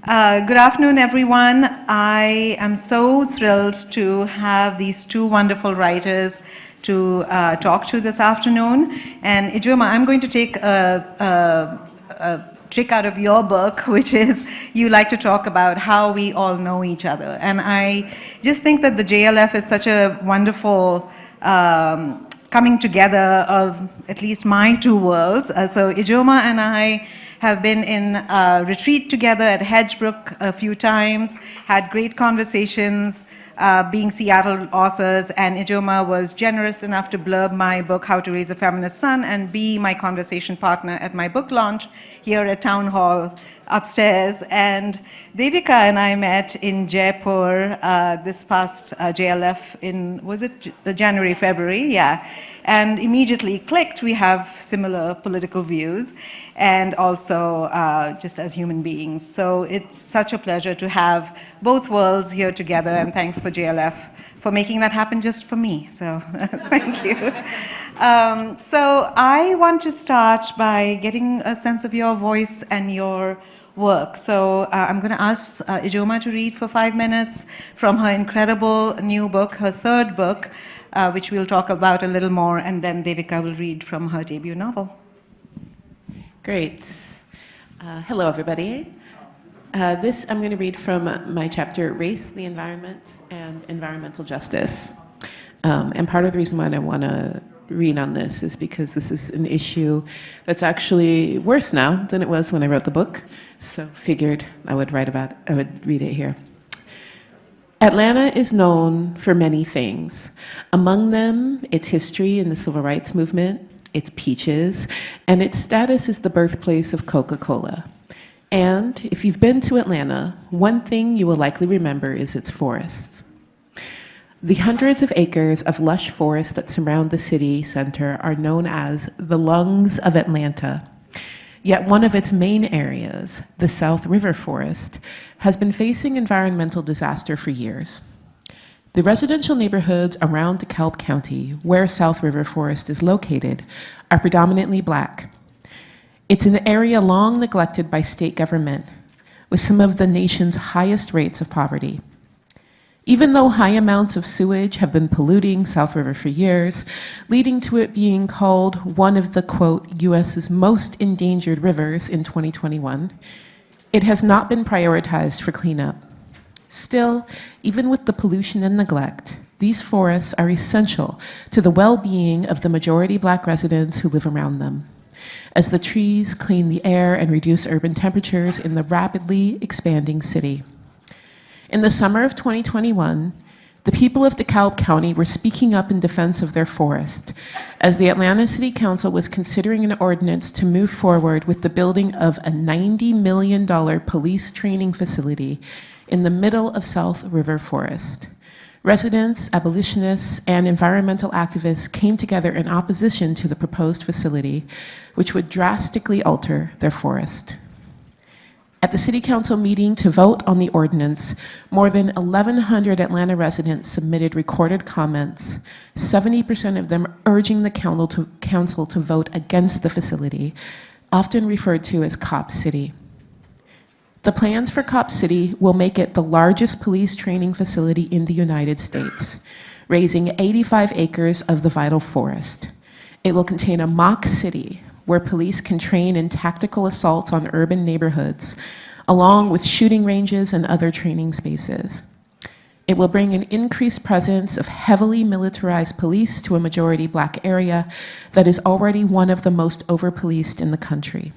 Good afternoon, everyone. I am so thrilled to have these two wonderful writers to talk to this afternoon. And Ijeoma, I'm going to take a trick out of your book, which is you like to talk about how we all know each other. And I just think that the JLF is such a wonderful coming together of at least my two worlds. So Ijeoma and I have been in a retreat together at Hedgebrook a few times, had great conversations, being Seattle authors, and Ijeoma was generous enough to blurb my book, How to Raise a Feminist Son, and be my conversation partner at my book launch here at Town Hall upstairs. And Devika and I met in Jaipur this past JLF in, was it January, February? Yeah. And immediately clicked. We have similar political views and also just as human beings. So it's such a pleasure to have both worlds here together, and thanks for JLF for making that happen just for me. So thank you. So I want to start by getting a sense of your voice and your work. So I'm going to ask Ijeoma to read for 5 minutes from her incredible new book, her third book, which we'll talk about a little more, and then Devika will read from her debut novel. Great. Hello, everybody. I'm going to read from my chapter, Race, the Environment, and Environmental Justice. And part of the reason why I want to read on this is because this is an issue that's actually worse now than it was when I wrote the book. So figured I would read it here. Atlanta is known for many things. Among them, its history in the civil rights movement, its peaches, and its status as the birthplace of Coca-Cola. And if you've been to Atlanta, one thing you will likely remember is its forests. The hundreds of acres of lush forest that surround the city center are known as the lungs of Atlanta. Yet one of its main areas, the South River Forest, has been facing environmental disaster for years. The residential neighborhoods around DeKalb County, where South River Forest is located, are predominantly Black. It's an area long neglected by state government, with some of the nation's highest rates of poverty. Even though high amounts of sewage have been polluting South River for years, leading to it being called one of the, quote, U.S.'s most endangered rivers in 2021, it has not been prioritized for cleanup. Still, even with the pollution and neglect, these forests are essential to the well-being of the majority Black residents who live around them, as the trees clean the air and reduce urban temperatures in the rapidly expanding city. In the summer of 2021, the people of DeKalb County were speaking up in defense of their forest as the Atlanta City Council was considering an ordinance to move forward with the building of a $90 million police training facility in the middle of South River Forest. Residents, abolitionists, and environmental activists came together in opposition to the proposed facility, which would drastically alter their forest. At the City Council meeting to vote on the ordinance, more than 1,100 Atlanta residents submitted recorded comments, 70% of them urging the council to vote against the facility, often referred to as Cop City. The plans for Cop City will make it the largest police training facility in the United States, raising 85 acres of the vital forest. It will contain a mock city where police can train in tactical assaults on urban neighborhoods, along with shooting ranges and other training spaces. It will bring an increased presence of heavily militarized police to a majority Black area that is already one of the most over-policed in the country.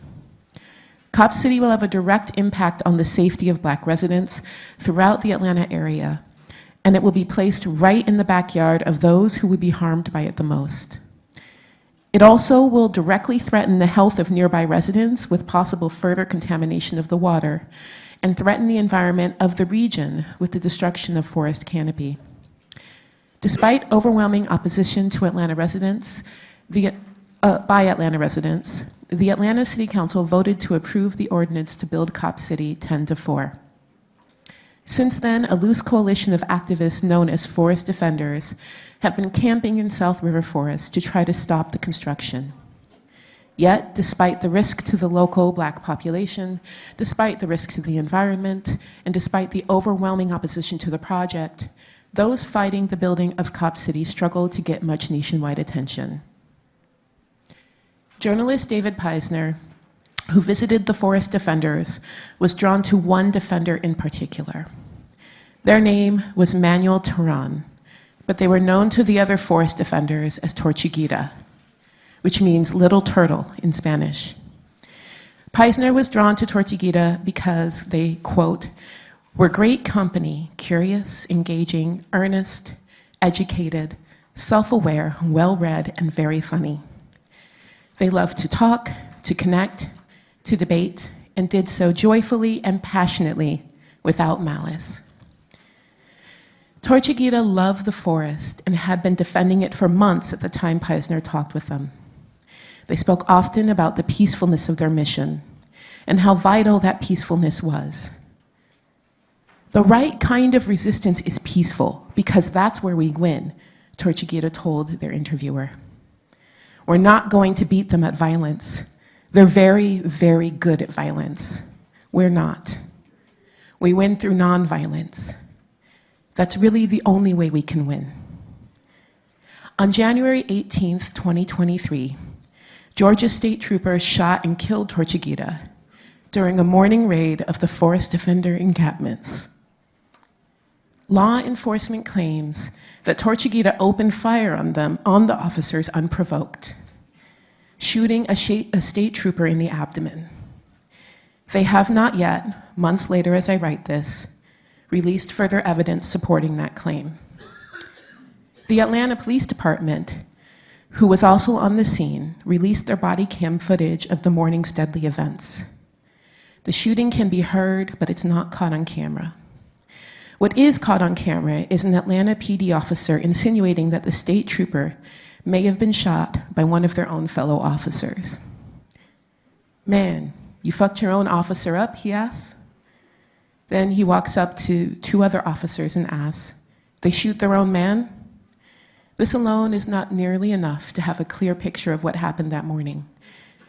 Cop City will have a direct impact on the safety of Black residents throughout the Atlanta area, and it will be placed right in the backyard of those who would be harmed by it the most. It also will directly threaten the health of nearby residents with possible further contamination of the water, and threaten the environment of the region with the destruction of forest canopy. Despite overwhelming opposition to Atlanta residents, by Atlanta residents, the Atlanta City Council voted to approve the ordinance to build Cop City 10-4. Since then, a loose coalition of activists known as Forest Defenders have been camping in South River Forest to try to stop the construction. Yet, despite the risk to the local Black population, despite the risk to the environment, and despite the overwhelming opposition to the project, those fighting the building of Cop City struggled to get much nationwide attention. Journalist David Peisner, who visited the forest defenders, was drawn to one defender in particular. Their name was Manuel Turan, but they were known to the other forest defenders as Tortuguita, which means little turtle in Spanish. Peisner was drawn to Tortuguita because they, quote, were great company, curious, engaging, earnest, educated, self-aware, well-read, and very funny. They loved to talk, to connect, to debate, and did so joyfully and passionately without malice. Tortuguita loved the forest and had been defending it for months at the time Peisner talked with them. They spoke often about the peacefulness of their mission and how vital that peacefulness was. The right kind of resistance is peaceful because that's where we win, Tortuguita told their interviewer. We're not going to beat them at violence. They're very, very good at violence. We're not. We win through nonviolence. That's really the only way we can win. On January 18th, 2023, Georgia state troopers shot and killed Tortuguita during a morning raid of the forest defender encampments. Law enforcement claims that Tortuguita opened fire on the officers unprovoked, shooting a state trooper in the abdomen. They have not yet, months later as I write this, released further evidence supporting that claim. The Atlanta Police Department, who was also on the scene, released their body cam footage of the morning's deadly events. The shooting can be heard, but it's not caught on camera. What is caught on camera is an Atlanta PD officer insinuating that the state trooper may have been shot by one of their own fellow officers. Man, you fucked your own officer up, he asks. Then he walks up to two other officers and asks, they shoot their own man? This alone is not nearly enough to have a clear picture of what happened that morning,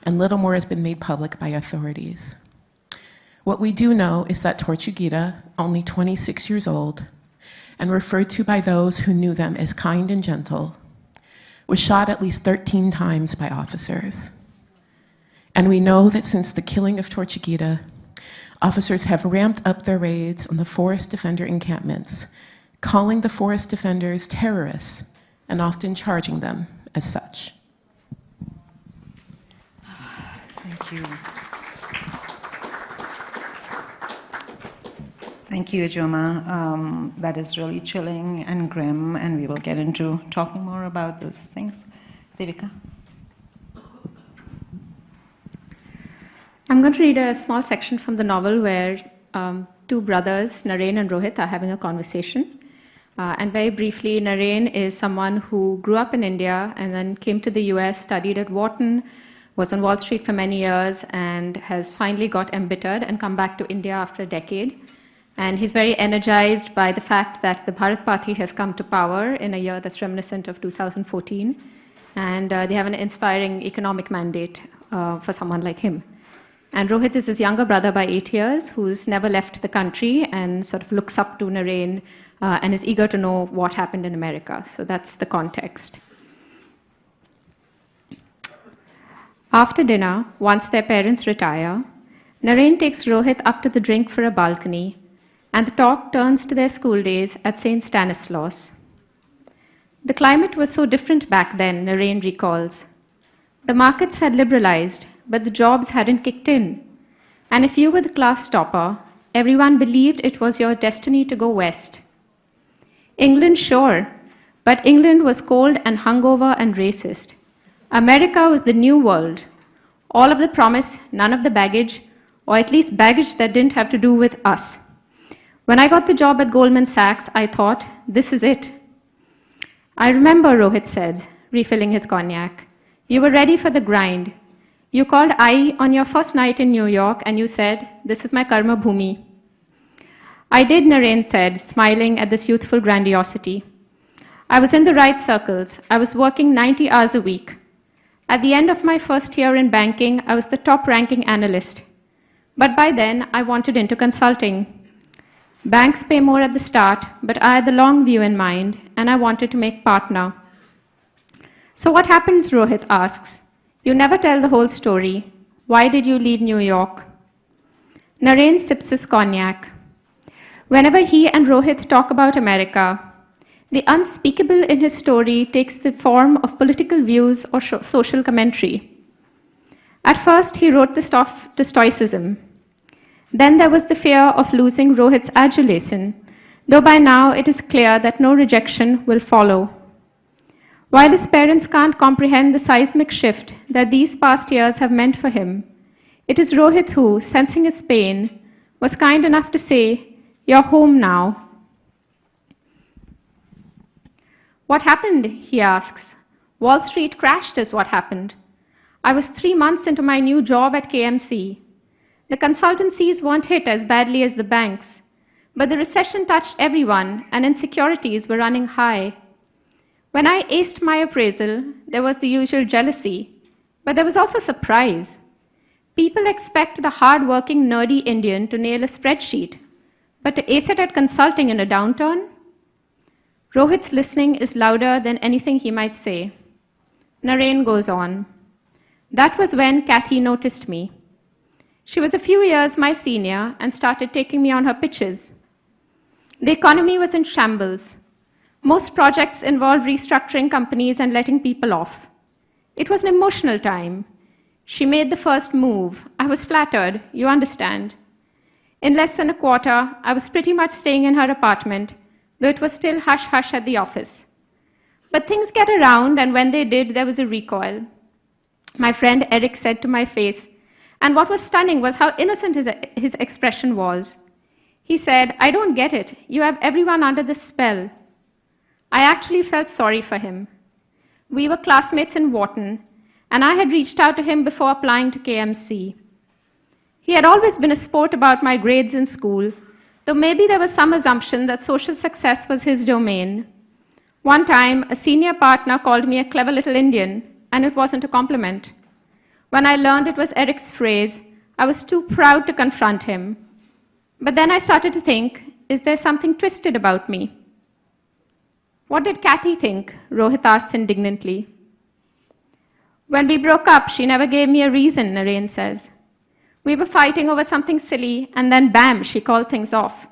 and little more has been made public by authorities. What we do know is that Tortuguita, only 26 years old, and referred to by those who knew them as kind and gentle, was shot at least 13 times by officers. And we know that since the killing of Tortuguita, officers have ramped up their raids on the forest defender encampments, calling the forest defenders terrorists and often charging them as such. Thank you. Thank you, Ijeoma. That is really chilling and grim, and we will get into talking more about those things. Devika? I'm going to read a small section from the novel where two brothers, Naren and Rohit, are having a conversation. And very briefly, Naren is someone who grew up in India and then came to the US, studied at Wharton, was on Wall Street for many years, and has finally got embittered and come back to India after a decade. And he's very energized by the fact that the Bharat Party has come to power in a year that's reminiscent of 2014. And they have an inspiring economic mandate for someone like him. And Rohit is his younger brother by 8 years, who's never left the country and sort of looks up to Naren and is eager to know what happened in America. So that's the context. After dinner, once their parents retire, Naren takes Rohit up to the drink for a balcony, and the talk turns to their school days at St. Stanislaus. The climate was so different back then, Naren recalls. The markets had liberalized, but the jobs hadn't kicked in. And if you were the class topper, everyone believed it was your destiny to go west. England, sure, but England was cold and hungover and racist. America was the new world. All of the promise, none of the baggage, or at least baggage that didn't have to do with us. When I got the job at Goldman Sachs, I thought, this is it. I remember, Rohit said, refilling his cognac. You were ready for the grind. You called I on your first night in New York and you said, this is my karma bhumi. I did, Naren said, smiling at this youthful grandiosity. I was in the right circles. I was working 90 hours a week. At the end of my first year in banking, I was the top-ranking analyst. But by then, I wanted into consulting. Banks pay more at the start, but I had the long view in mind, and I wanted to make partner. So what happens, Rohit asks. You never tell the whole story. Why did you leave New York? Naren sips his cognac. Whenever he and Rohit talk about America, the unspeakable in his story takes the form of political views or social commentary. At first, he wrote this off to stoicism. Then there was the fear of losing Rohit's adulation, though by now it is clear that no rejection will follow. While his parents can't comprehend the seismic shift that these past years have meant for him, it is Rohit who, sensing his pain, was kind enough to say, "You're home now." What happened? He asks. Wall Street crashed is what happened. I was 3 months into my new job at KMC. The consultancies weren't hit as badly as the banks, but the recession touched everyone and insecurities were running high. When I aced my appraisal, there was the usual jealousy, but there was also surprise. People expect the hard-working, nerdy Indian to nail a spreadsheet, but to ace it at consulting in a downturn? Rohit's listening is louder than anything he might say. Naren goes on. That was when Kathy noticed me. She was a few years my senior and started taking me on her pitches. The economy was in shambles. Most projects involved restructuring companies and letting people off. It was an emotional time. She made the first move. I was flattered, you understand. In less than a quarter, I was pretty much staying in her apartment, though it was still hush-hush at the office. But things get around, and when they did, there was a recoil. My friend Eric said to my face, and what was stunning was how innocent his expression was. He said, I don't get it. You have everyone under this spell. I actually felt sorry for him. We were classmates in Wharton, and I had reached out to him before applying to KMC. He had always been a sport about my grades in school, though maybe there was some assumption that social success was his domain. One time, a senior partner called me a clever little Indian, and it wasn't a compliment. When I learned it was Eric's phrase, I was too proud to confront him. But then I started to think, is there something twisted about me? What did Kathy think? Rohit asks indignantly. When we broke up, she never gave me a reason, Naren says. We were fighting over something silly, and then bam, she called things off.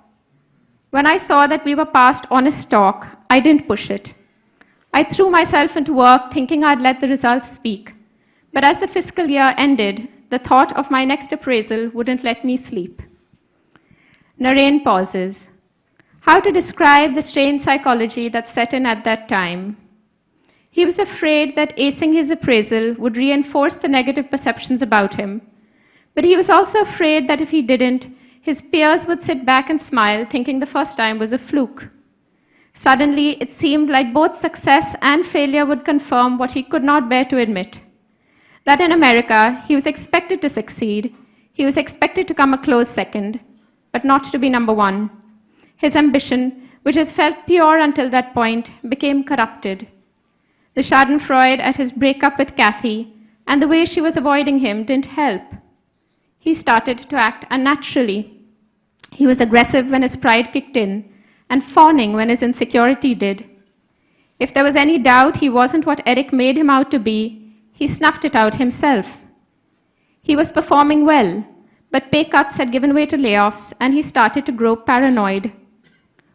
When I saw that we were past honest talk, I didn't push it. I threw myself into work thinking I'd let the results speak. But as the fiscal year ended, the thought of my next appraisal wouldn't let me sleep. Naren pauses. How to describe the strange psychology that set in at that time? He was afraid that acing his appraisal would reinforce the negative perceptions about him. But he was also afraid that if he didn't, his peers would sit back and smile, thinking the first time was a fluke. Suddenly, it seemed like both success and failure would confirm what he could not bear to admit. That in America, he was expected to succeed, he was expected to come a close second, but not to be number one. His ambition, which has felt pure until that point, became corrupted. The schadenfreude at his breakup with Kathy and the way she was avoiding him didn't help. He started to act unnaturally. He was aggressive when his pride kicked in and fawning when his insecurity did. If there was any doubt he wasn't what Eric made him out to be, he snuffed it out himself. He was performing well, but pay cuts had given way to layoffs, and he started to grow paranoid.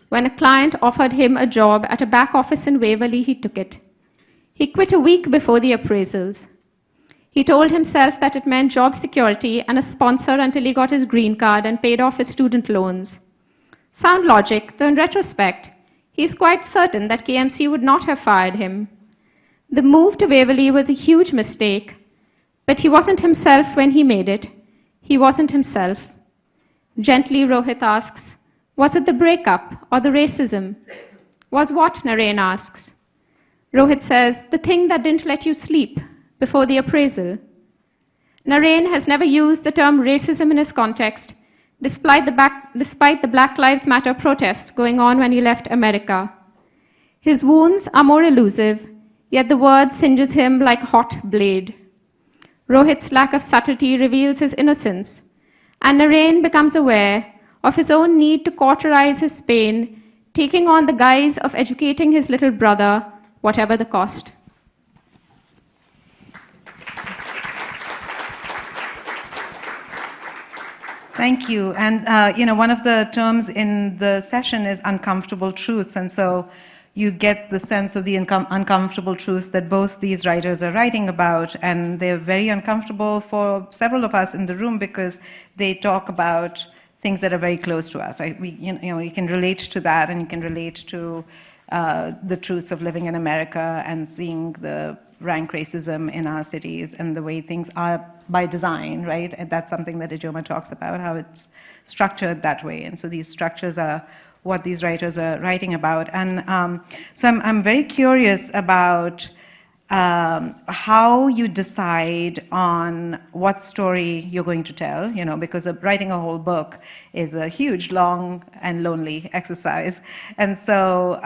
When a client offered him a job at a back office in Waverly, he took it. He quit a week before the appraisals. He told himself that it meant job security and a sponsor until he got his green card and paid off his student loans. Sound logic, though in retrospect, he is quite certain that KMC would not have fired him. The move to Waverly was a huge mistake, but he wasn't himself when he made it. He wasn't himself. Gently, Rohit asks, was it the breakup or the racism? Was what, Naren asks. Rohit says, the thing that didn't let you sleep before the appraisal. Naren has never used the term racism in his context, despite the Black Lives Matter protests going on when he left America. His wounds are more elusive, yet the word singes him like a hot blade. Rohit's lack of subtlety reveals his innocence, and Naren becomes aware of his own need to cauterize his pain, taking on the guise of educating his little brother, whatever the cost. Thank you. And one of the terms in the session is uncomfortable truths, and so you get the sense of the uncomfortable truths that both these writers are writing about, and they're very uncomfortable for several of us in the room because they talk about things that are very close to us. You can relate to that, and you can relate to the truths of living in America and seeing the rank racism in our cities and the way things are by design, right? And that's something that Ijeoma talks about, how it's structured that way. And so these structures are what these writers are writing about. And so I'm very curious about how you decide on what story you're going to tell, because writing a whole book is a huge, long, and lonely exercise. And so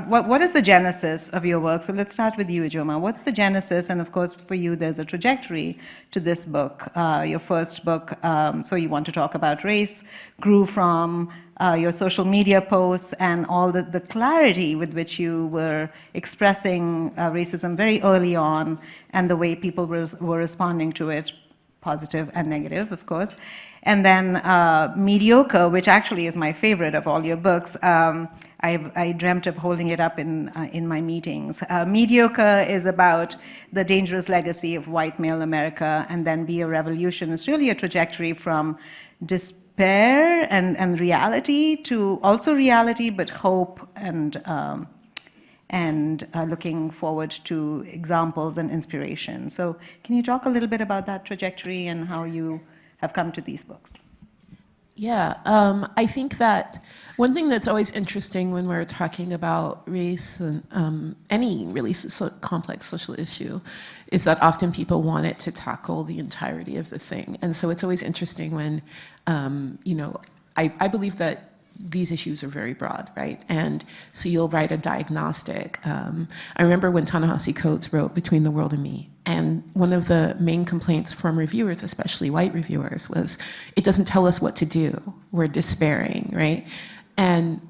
what is the genesis of your work? So let's start with you, Ijeoma. What's the genesis? And of course, for you, there's a trajectory to this book. Your first book, So You Want to Talk About Race, grew from your social media posts and all the clarity with which you were expressing racism very early on, and the way people were responding to it, positive and negative, of course. And then Mediocre, which actually is my favorite of all your books. I dreamt of holding it up in my meetings. Mediocre is about the dangerous legacy of white male America, and then Be a Revolution. It's really a trajectory from despair and reality to also reality, but hope and looking forward to examples and inspiration. So can you talk a little bit about that trajectory and how you have come to these books? Yeah, I think that one thing that's always interesting when we're talking about race and any really complex social issue is that often people want it to tackle the entirety of the thing. And so it's always interesting when, I believe that these issues are very broad, right? And so you'll write a diagnostic. I remember when Ta-Nehisi Coates wrote Between the World and Me, and one of the main complaints from reviewers, especially white reviewers, was it doesn't tell us what to do. We're despairing, right? And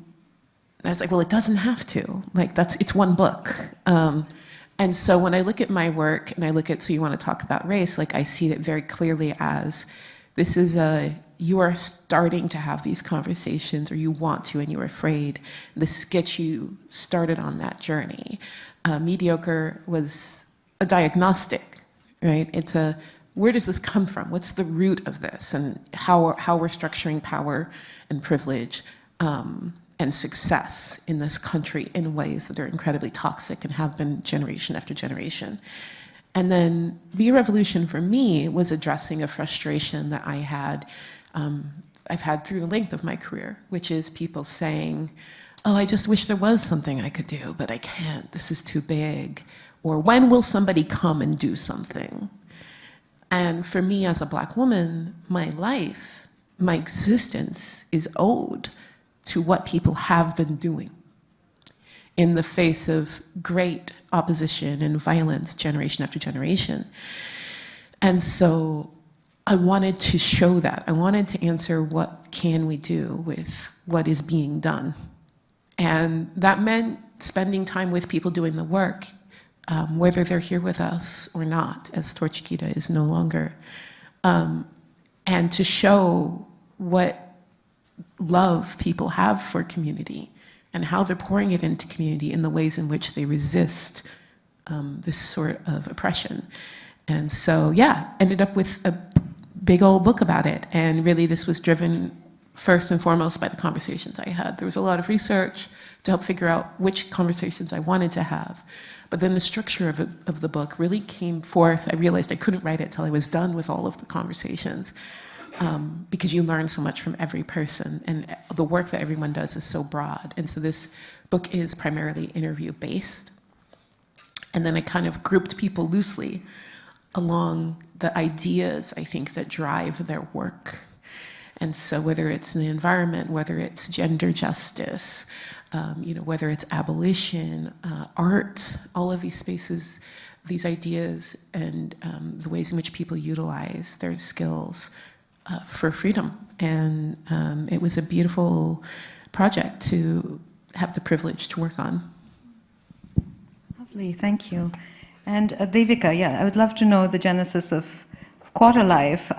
I was like, well, it doesn't have to. Like, it's one book. And so when I look at my work and I look at So You Want to Talk About Race, like I see it very clearly as this is you are starting to have these conversations, or you want to and you're afraid. This gets you started on that journey. Mediocre was a diagnostic, right? It's where does this come from? What's the root of this? And how we're structuring power and privilege and success in this country in ways that are incredibly toxic and have been generation after generation. And then Be a Revolution for me was addressing a frustration that I had, I've had through the length of my career, which is people saying, oh, I just wish there was something I could do, but I can't, this is too big. Or when will somebody come and do something? And for me as a Black woman, my life, my existence is owed to what people have been doing in the face of great opposition and violence generation after generation. And so I wanted to show that. I wanted to answer what can we do with what is being done. And that meant spending time with people doing the work, whether they're here with us or not, as Torchiquita is no longer. And to show what love people have for community and how they're pouring it into community in the ways in which they resist this sort of oppression. And so, yeah, ended up with a big old book about it. And really this was driven first and foremost by the conversations I had. There was a lot of research to help figure out which conversations I wanted to have. But then the structure of the book really came forth. I realized I couldn't write it till I was done with all of the conversations. Because you learn so much from every person, and the work that everyone does is so broad. And so this book is primarily interview-based. And then I kind of grouped people loosely along the ideas, I think, that drive their work. And so whether it's the environment, whether it's gender justice, whether it's abolition, art, all of these spaces, these ideas, and the ways in which people utilize their skills for freedom. And it was a beautiful project to have the privilege to work on. Lovely, thank you. And Devika, yeah, I would love to know the genesis of Quarterlife.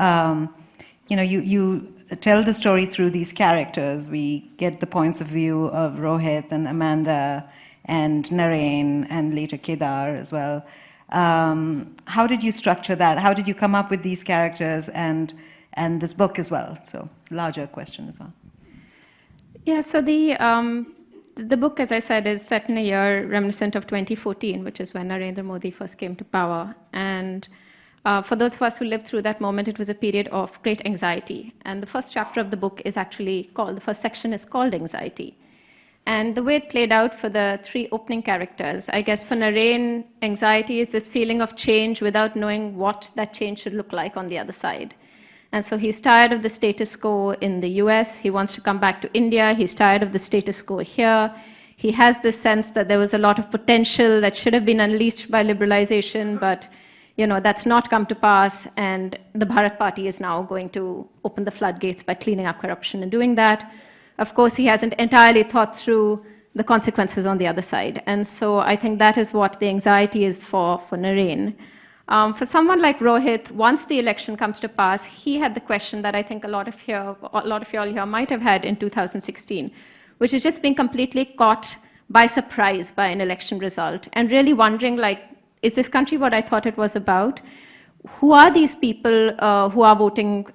You tell the story through these characters. We get the points of view of Rohit and Amanda and Naren and later Kedar as well. How did you structure that? How did you come up with these characters and this book as well? So larger question as well. Yeah, so the book, as I said, is set in a year reminiscent of 2014, which is when Narendra Modi first came to power. And for those of us who lived through that moment, it was a period of great anxiety. And the first chapter of the book is actually called, the first section is called Anxiety. And the way it played out for the three opening characters, I guess for Naren, anxiety is this feeling of change without knowing what that change should look like on the other side. And so he's tired of the status quo in the US. He wants to come back to India. He's tired of the status quo here. He has this sense that there was a lot of potential that should have been unleashed by liberalization, but that's not come to pass. And the Bharat Party is now going to open the floodgates by cleaning up corruption and doing that. Of course, he hasn't entirely thought through the consequences on the other side. And so I think that is what the anxiety is for Naren. For someone like Rohit, once the election comes to pass, he had the question that I think a lot of y'all here might have had in 2016, which is just being completely caught by surprise by an election result and really wondering, is this country what I thought it was about? Who are these people who are voting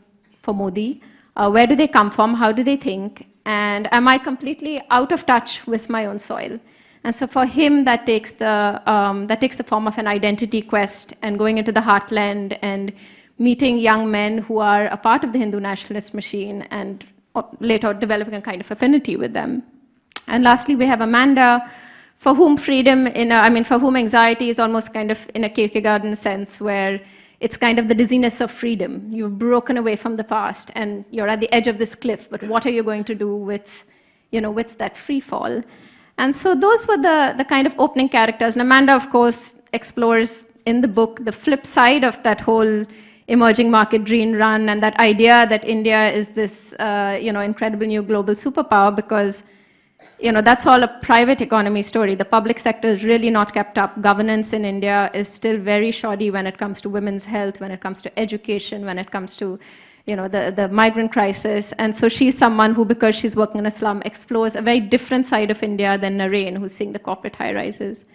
for Modi? Where do they come from? How do they think? And am I completely out of touch with my own soil? And so for him, that takes the form of an identity quest and going into the heartland and meeting young men who are a part of the Hindu nationalist machine and later developing a kind of affinity with them. And lastly, we have Amanda, for whom for whom anxiety is almost kind of in a Kierkegaardian sense, where it's kind of the dizziness of freedom. You've broken away from the past and you're at the edge of this cliff, but what are you going to do with that free fall? And so those were the kind of opening characters. And Amanda, of course, explores in the book the flip side of that whole emerging market dream run and that idea that India is this incredible new global superpower, because that's all a private economy story. The public sector is really not kept up. Governance in India is still very shoddy when it comes to women's health, when it comes to education, when it comes to the migrant crisis. And so she's someone who, because she's working in a slum, explores a very different side of India than Naren, who's seeing the corporate high-rises.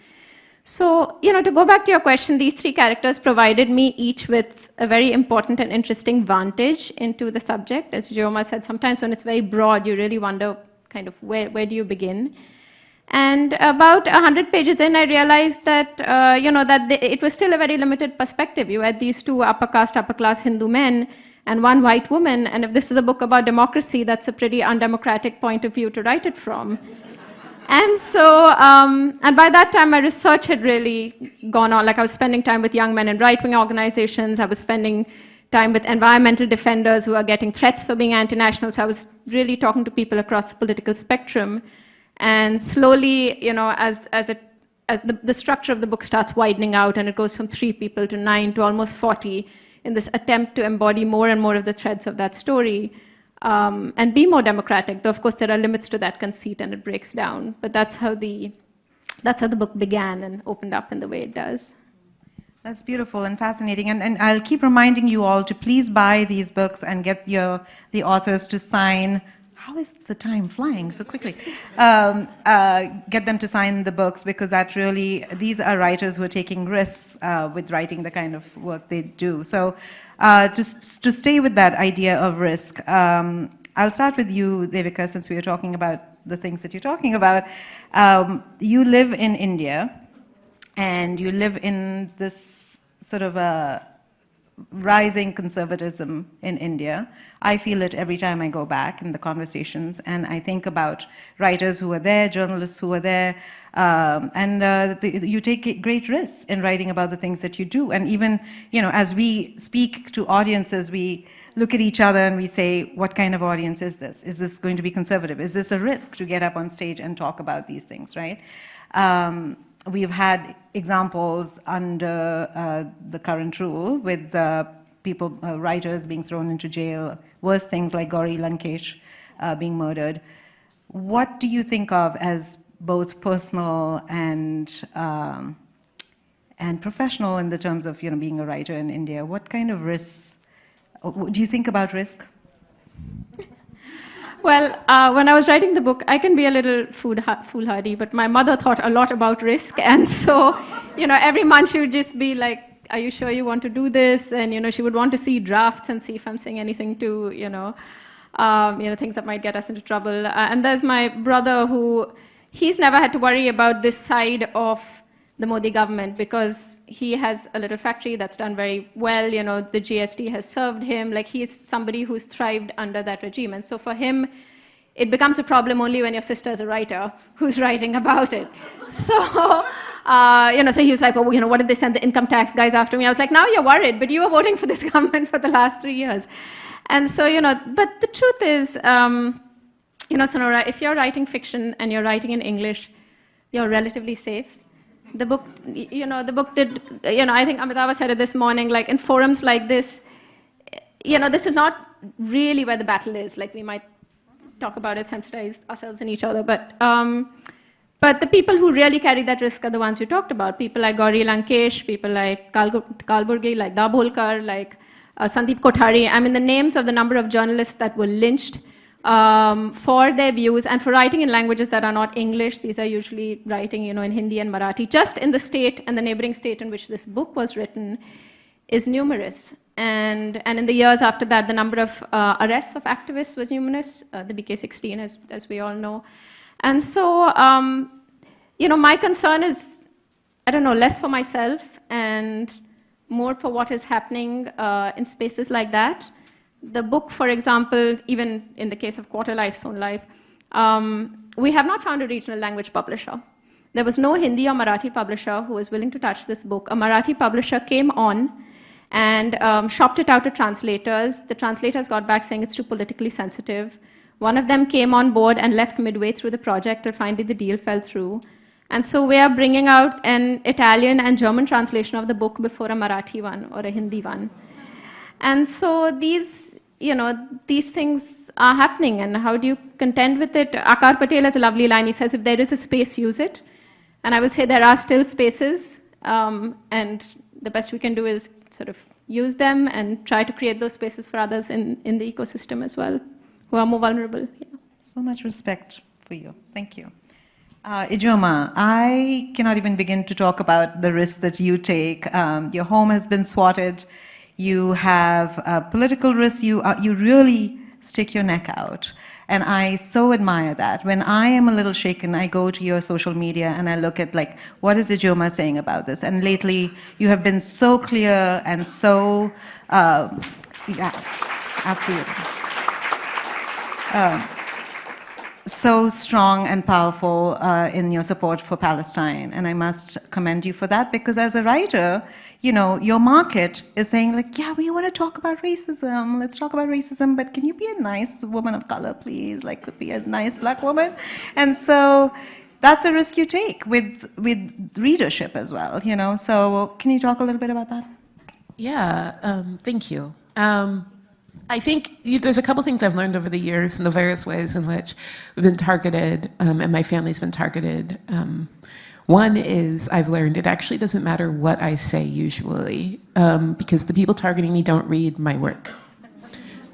So, to go back to your question, these three characters provided me each with a very important and interesting vantage into the subject. As Ijeoma said, sometimes when it's very broad, you really wonder kind of where do you begin? And about 100 pages in, I realized that, it was still a very limited perspective. You had these two upper class Hindu men and one white woman, and if this is a book about democracy, that's a pretty undemocratic point of view to write it from. And so, and by that time, my research had really gone on. I was spending time with young men in right-wing organizations. I was spending time with environmental defenders who are getting threats for being anti-national. So I was really talking to people across the political spectrum. And slowly, as the structure of the book starts widening out, and it goes from 3 people to 9 to almost 40, in this attempt to embody more and more of the threads of that story and be more democratic. Though, of course, there are limits to that conceit and it breaks down. But that's how the book began and opened up in the way it does. That's beautiful and fascinating. And I'll keep reminding you all to please buy these books and get the authors to sign. How is the time flying so quickly? Get them to sign the books, because these are writers who are taking risks with writing the kind of work they do. So just to stay with that idea of risk, I'll start with you, Devika, since we are talking about the things that you're talking about. You live in India, and you live in this sort of a rising conservatism in India. I feel it every time I go back in the conversations, and I think about writers who are there, journalists who are there, you take great risks in writing about the things that you do. And even, as we speak to audiences, we look at each other and we say, what kind of audience is this? Is this going to be conservative? Is this a risk to get up on stage and talk about these things, right? We've had examples under the current rule with people, writers being thrown into jail, worse things like Gauri Lankesh being murdered. What do you think of as both personal and professional in the terms of being a writer in India? What kind of risks do you think about risk? Well, when I was writing the book, I can be a little foolhardy, but my mother thought a lot about risk, and so, every month she would just be like, "Are you sure you want to do this?" And she would want to see drafts and see if I'm saying anything to, things that might get us into trouble. And there's my brother he's never had to worry about this side of the Modi government because he has a little factory that's done very well. The GST has served him. Like, he's somebody who's thrived under that regime. And so for him, it becomes a problem only when your sister is a writer who's writing about it. So, so he was like, well, what did they send the income tax guys after me? I was like, now you're worried, but you were voting for this government for the last 3 years. And so, but the truth is, Sonora, if you're writing fiction and you're writing in English, you're relatively safe. The book, the book did, I think Amitabh said it this morning, like in forums like this, this is not really where the battle is. Like, we might talk about it, sensitize ourselves and each other, but the people who really carry that risk are the ones you talked about. People like Gauri Lankesh, people like Kalburgi, like Dabholkar, like Sandeep Kothari. I mean, the names of the number of journalists that were lynched for their views and for writing in languages that are not English. These are usually writing, in Hindi and Marathi. Just in the state and the neighboring state in which this book was written is numerous. And in the years after that, the number of arrests of activists was numerous, the BK16, as we all know. And so, my concern is, I don't know, less for myself and more for what is happening in spaces like that. The book, for example, even in the case of Quarterlife's own life, we have not found a regional language publisher. There was no Hindi or Marathi publisher who was willing to touch this book. A Marathi publisher came on and shopped it out to translators. The translators got back saying it's too politically sensitive. One of them came on board and left midway through the project, and finally the deal fell through. And so we are bringing out an Italian and German translation of the book before a Marathi one or a Hindi one. And so these things are happening, and how do you contend with it? Akar Patel has a lovely line. He says, if there is a space, use it. And I will say there are still spaces, and the best we can do is sort of use them and try to create those spaces for others in the ecosystem as well, who are more vulnerable. Yeah. So much respect for you. Thank you. Ijeoma, I cannot even begin to talk about the risks that you take. Your home has been swatted. You have political risks. You really stick your neck out. And I so admire that. When I am a little shaken, I go to your social media and I look at, like, what is Ijeoma saying about this? And lately, you have been so clear and so, yeah, absolutely. So strong and powerful in your support for Palestine. And I must commend you for that, because as a writer, your market is saying, like, yeah, we want to talk about racism. Let's talk about racism, but can you be a nice woman of color, please? Like, be a nice black woman. And so that's a risk you take with readership as well, So can you talk a little bit about that? Yeah, thank you. I think there's a couple things I've learned over the years in the various ways in which we've been targeted, and my family's been targeted. One is I've learned it actually doesn't matter what I say usually, because the people targeting me don't read my work.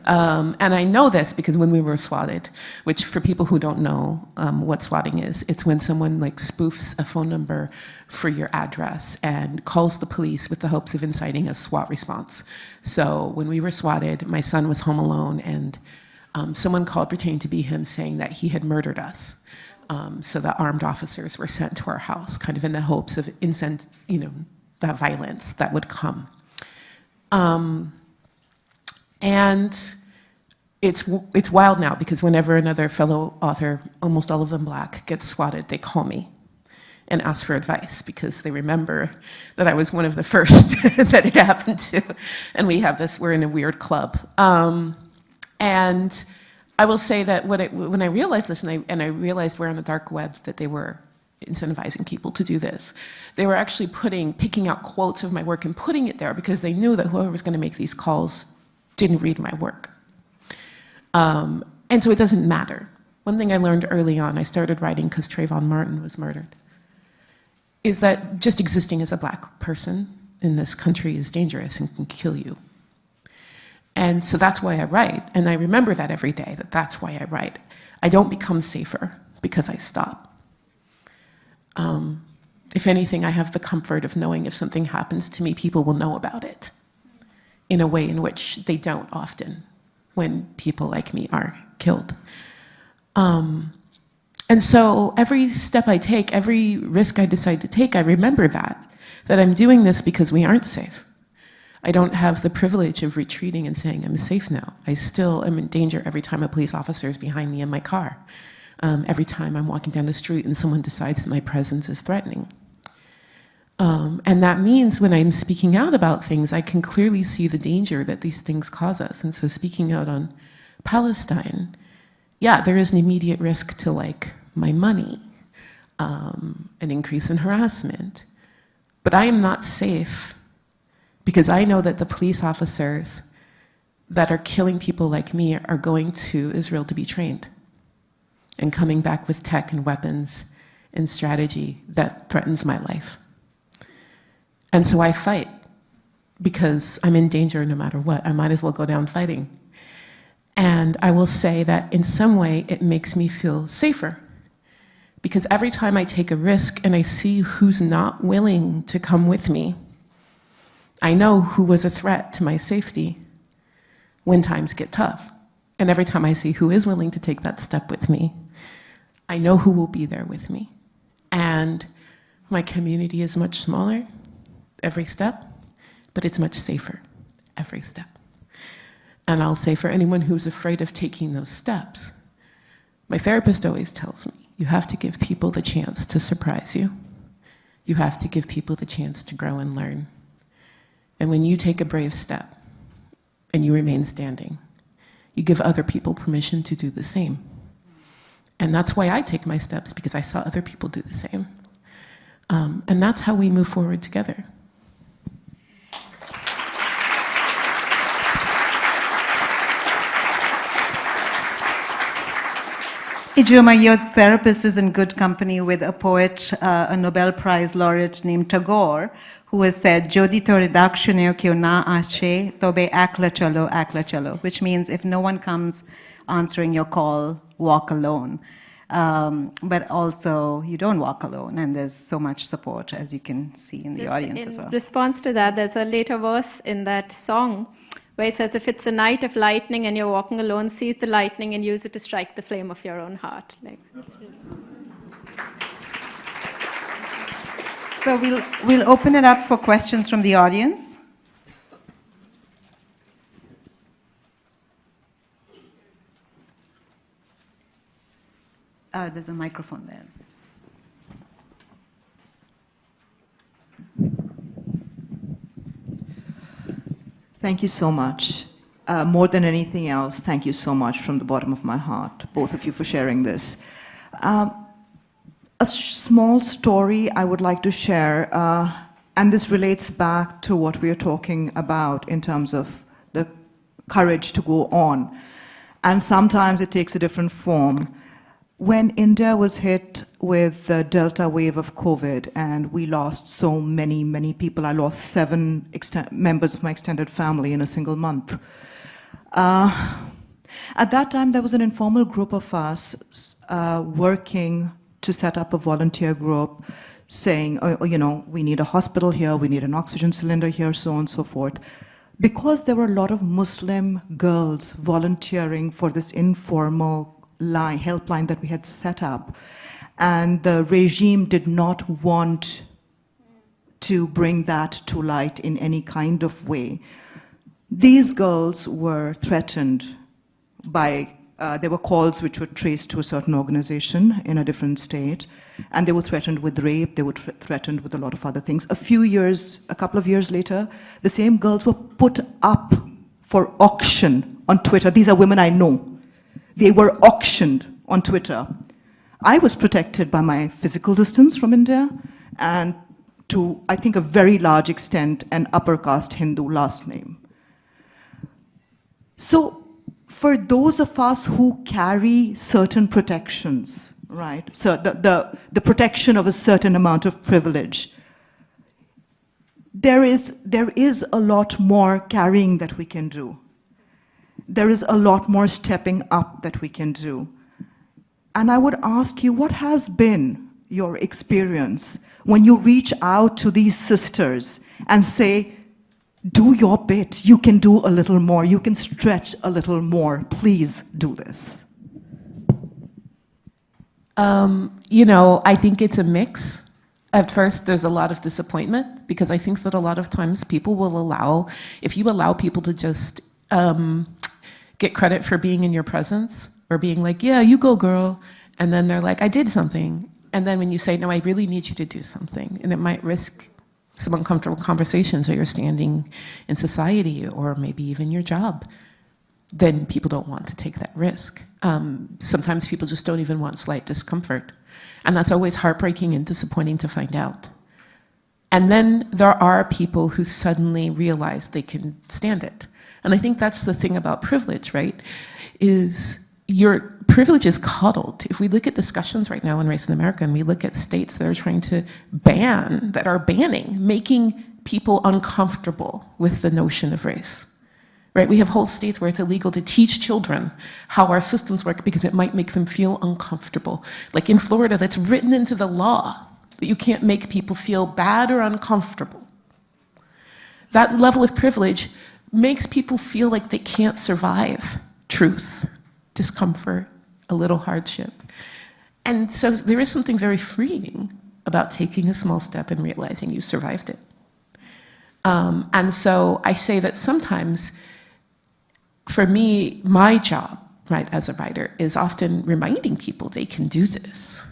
And I know this because when we were swatted, which for people who don't know what swatting is, it's when someone spoofs a phone number for your address and calls the police with the hopes of inciting a SWAT response. So when we were swatted, my son was home alone, and someone called pretending to be him, saying that he had murdered us. So the armed officers were sent to our house, kind of in the hopes of that violence that would come. And it's wild now, because whenever another fellow author, almost all of them black, gets swatted, they call me. and ask for advice because they remember that I was one of the first that it happened to. And we're in a weird club. And I will say that when I realized this, and I realized we're on the dark web, that they were incentivizing people to do this. They were actually picking out quotes of my work and putting it there because they knew that whoever was going to make these calls didn't read my work. And so it doesn't matter. One thing I learned early on, I started writing because Trayvon Martin was murdered, is that just existing as a black person in this country is dangerous and can kill you. And so that's why I write, and I remember that every day, that's why I write. I don't become safer because I stop. If anything, I have the comfort of knowing if something happens to me, people will know about it in a way in which they don't often when people like me are killed. And so every step I take, every risk I decide to take, I remember that I'm doing this because we aren't safe. I don't have the privilege of retreating and saying, I'm safe now. I still am in danger every time a police officer is behind me in my car. Every time I'm walking down the street and someone decides that my presence is threatening. And that means when I'm speaking out about things, I can clearly see the danger that these things cause us. And so speaking out on Palestine, yeah, there is an immediate risk to like my money, an increase in harassment. But I am not safe because I know that the police officers that are killing people like me are going to Israel to be trained and coming back with tech and weapons and strategy that threatens my life. And so I fight because I'm in danger no matter what. I might as well go down fighting. And I will say that in some way it makes me feel safer because every time I take a risk and I see who's not willing to come with me, I know who was a threat to my safety when times get tough. And every time I see who is willing to take that step with me, I know who will be there with me. And my community is much smaller every step, but it's much safer every step. And I'll say for anyone who's afraid of taking those steps, my therapist always tells me, you have to give people the chance to surprise you. You have to give people the chance to grow and learn. And when you take a brave step and you remain standing, you give other people permission to do the same. And that's why I take my steps, because I saw other people do the same. And that's how we move forward together. Ijeoma, your therapist is in good company with a poet, a Nobel Prize laureate named Tagore, who has said, "Jodi to redakshineo kyo na ache, tobe akla chalo," which means if no one comes answering your call, walk alone. But also, you don't walk alone, and there's so much support, as you can see in the audience as well. In response to that, there's a later verse in that song where it says, if it's a night of lightning and you're walking alone, seize the lightning and use it to strike the flame of your own heart. That's really... So we'll open it up for questions from the audience. There's a microphone there. Thank you so much. More than anything else, thank you so much from the bottom of my heart, both of you, for sharing this. A small story I would like to share, and this relates back to what we are talking about in terms of the courage to go on. And sometimes it takes a different form. When India was hit with the Delta wave of COVID and we lost so many, many people, I lost 7 members of my extended family in a single month. At that time, there was an informal group of us working to set up a volunteer group saying, oh, you know, we need a hospital here, we need an oxygen cylinder here, so on and so forth. Because there were a lot of Muslim girls volunteering for this informal helpline that we had set up, and the regime did not want to bring that to light in any kind of way. These girls were threatened by There were calls which were traced to a certain organization in a different state, and they were threatened with rape, they were threatened with a lot of other things. A couple of years later, the same girls were put up for auction on Twitter. These are women I know. They were auctioned on Twitter. I was protected by my physical distance from India, and to, I think, a very large extent, an upper caste Hindu last name. So, for those of us who carry certain protections, right, so the protection of a certain amount of privilege, there is a lot more carrying that we can do. There is a lot more stepping up that we can do. And I would ask you, what has been your experience when you reach out to these sisters and say, do your bit, you can do a little more, you can stretch a little more, please do this? I think it's a mix. At first, there's a lot of disappointment, because I think that a lot of times people will if you allow people to just get credit for being in your presence, or being like, yeah, you go, girl, and then they're like, I did something. And then when you say, no, I really need you to do something, and it might risk some uncomfortable conversations, or you're standing in society, or maybe even your job, then people don't want to take that risk. Sometimes people just don't even want slight discomfort. And that's always heartbreaking and disappointing to find out. And then there are people who suddenly realize they can stand it. And I think that's the thing about privilege, right? Is your privilege is coddled. If we look at discussions right now on race in America, and we look at states that are trying to banning, making people uncomfortable with the notion of race, right? We have whole states where it's illegal to teach children how our systems work because it might make them feel uncomfortable. Like in Florida, that's written into the law that you can't make people feel bad or uncomfortable. That level of privilege makes people feel like they can't survive truth, discomfort, a little hardship. And so there is something very freeing about taking a small step and realizing you survived it. And so I say that sometimes, for me, my job, right, as a writer, is often reminding people they can do this,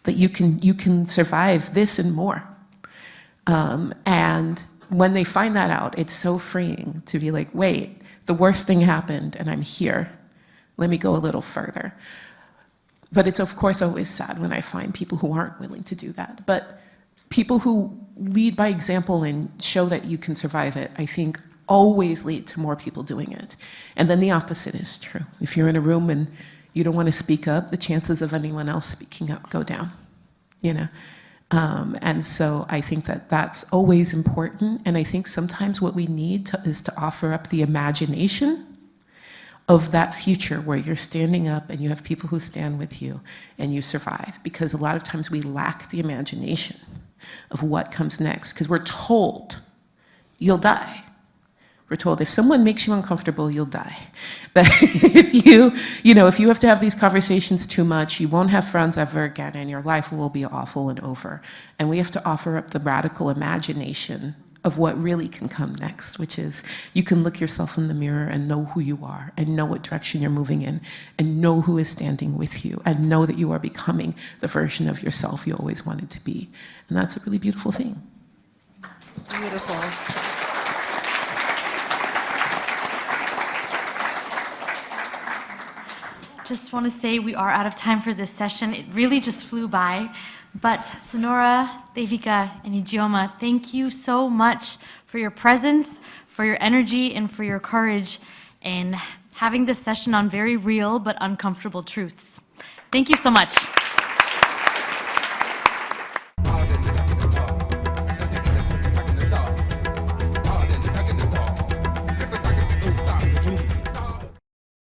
that you can survive this and more. And when they find that out, it's so freeing to be like, wait, the worst thing happened and I'm here. Let me go a little further. But it's of course always sad when I find people who aren't willing to do that. But people who lead by example and show that you can survive it, I think always lead to more people doing it. And then the opposite is true. If you're in a room and you don't want to speak up, the chances of anyone else speaking up go down, And so I think that that's always important. And I think sometimes what we need is to offer up the imagination of that future where you're standing up and you have people who stand with you and you survive. Because a lot of times we lack the imagination of what comes next, because we're told you'll die. We're told if someone makes you uncomfortable, you'll die. That if you have to have these conversations too much, you won't have friends ever again and your life will be awful and over. And we have to offer up the radical imagination of what really can come next, which is you can look yourself in the mirror and know who you are and know what direction you're moving in and know who is standing with you and know that you are becoming the version of yourself you always wanted to be. And that's a really beautiful thing. Beautiful. Just want to say we are out of time for this session. It really just flew by. But Sonora, Devika, and Ijeoma, thank you so much for your presence, for your energy, and for your courage in having this session on very real but uncomfortable truths. Thank you so much.